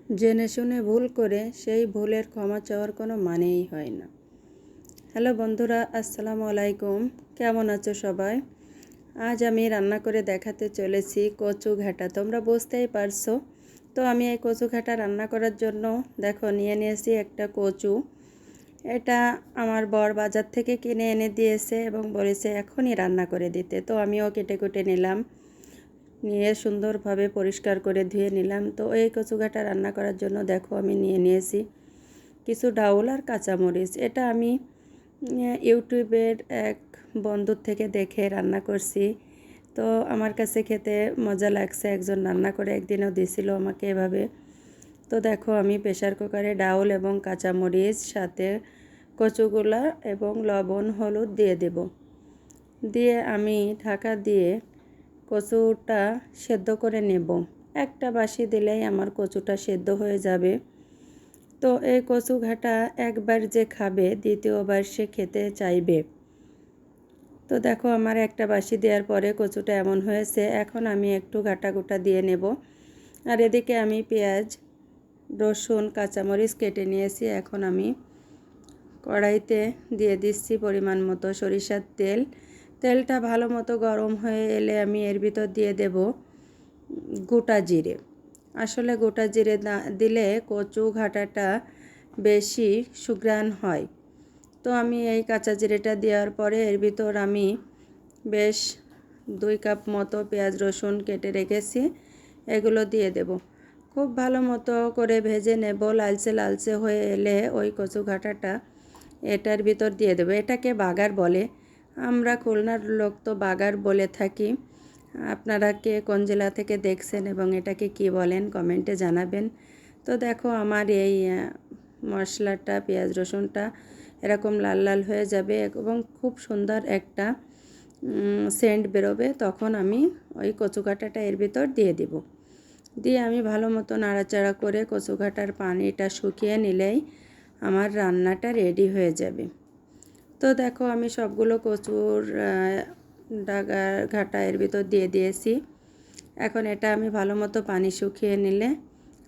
জেনে শুনে ভুল করে সেই ভুলের ক্ষমা চাওয়ার কোনো মানেই হয় না। হ্যালো বন্ধুরা, আসসালামু আলাইকুম। কেমন আছো সবাই? আজ আমি রান্না করে দেখাতে চলেছি কচু ঘাটা। তোমরা বুঝতেই পারছো। তো আমি এই কচু ঘাটা রান্না করার জন্য দেখো নিয়ে নিয়েছি একটা কচু। এটা আমার বর বাজার থেকে কিনে এনে দিয়েছে এবং বলেছে এখনই রান্না করে দিতে। তো আমিও কেটে কুটে নিলাম, নিয়ে সুন্দরভাবে পরিষ্কার করে ধুয়ে নিলাম। তো এই কচু ঘাটা রান্না করার জন্য দেখো আমি নিয়ে নিয়েছি কিছু ডাউল আর কাঁচামরিচ। এটা আমি ইউটিউবের এক বন্ধুর থেকে দেখে রান্না করছি। তো আমার কাছে খেতে মজা লাগছে। একজন রান্না করে একদিনও দিয়েছিল আমাকে এভাবে। তো দেখো আমি প্রেসার কুকারে ডাউল এবং কাঁচামরিচ সাথে কচুগুলা এবং লবণ হলুদ দিয়ে দেব। দিয়ে আমি ঢাকা দিয়ে কচুটা সেদ্ধ করে নেব। একটা বাসি দিলেই আমার কচুটা সেদ্ধ হয়ে যাবে। তো এই কচু ঘাটা একবার যে খাবে দ্বিতীয়বার সে খেতে চাইবে। তো দেখো আমার একটা বাসি দেওয়ার পরে কচুটা এমন হয়েছে। এখন আমি একটু ঘাটা গোটা দিয়ে নেব। আর এদিকে আমি পেঁয়াজ, রসুন, কাঁচামরিচ কেটে নিয়েছি। এখন আমি কড়াইতে দিয়ে দিচ্ছি পরিমাণ মতো সরিষার তেল। তেলটা ভালো মতো গরম হয়ে এলে আমি এর ভিতর দিয়ে দেব গোটা জিরে। আসলে গোটা জিরে দিলে কচু ঘাটাটা বেশি সুঘ্রাণ হয়। তো আমি এই কাঁচা জিরেটা দেওয়ার পরে এর ভিতর আমি বেশ 2 কাপ মতো পেঁয়াজ রসুন কেটে রেখেছি, এগুলো দিয়ে দেব। খুব ভালো মতো করে ভেজে নেব। লালচে লালচে হয়ে এলে ওই কচু ঘাটাটা এটার ভিতর দিয়ে দেব। এটাকে বাগার বলে। আমরা খুলনার লোক তো বাগার বলে থাকি। আপনারা কে কোন জেলা থেকে দেখছেন এবং এটাকে কি বলেন কমেন্টে জানাবেন। তো দেখো আমার এই মশলাটা পেঁয়াজ রসুনটা এরকম লাল লাল হয়ে যাবে এবং খুব সুন্দর একটা সেন্ট বেরোবে। তখন আমি ওই কচু ঘাটাটা এর ভিতর দিয়ে দিব। দিয়ে আমি ভালো মতো নাড়াচাড়া করে কচু ঘাটার পানিটা শুকিয়ে নিলেই আমার রান্নাটা রেডি হয়ে যাবে। তো দেখো আমি সবগুলো কচুর ঘাটা এর ভিতর দিয়ে দিয়েছি। এখন এটা আমি ভালো মতো পানি শুকিয়ে নিলে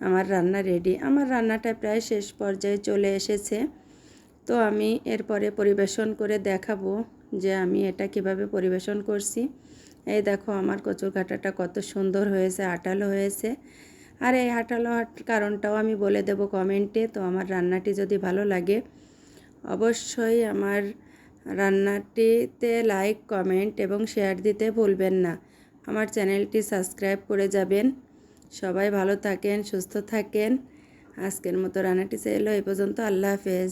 আমার রান্না রেডি। আমার রান্নাটা প্রায় শেষ পর্যায়ে চলে এসেছে। তো আমি এরপরে পরিবেশন করে দেখাবো যে আমি এটা কিভাবে পরিবেশন করছি। এই দেখো আমার কচুর ঘাটাটা কত সুন্দর হয়েছে, আঠালো হয়েছে। আর এই আঠালো কারণটাও আমি বলে দেব কমেন্টে। তো আমার রান্নাটি যদি ভালো লাগে অবশ্যই আমার রান্নাটিতে লাইক, কমেন্ট এবং শেয়ার দিতে ভুলবেন না। আমার চ্যানেলটি সাবস্ক্রাইব করে যাবেন। সবাই ভালো থাকেন, সুস্থ থাকেন। আজকের মতো রান্নাটি ছিল এই পর্যন্ত। আল্লাহ হাফেজ।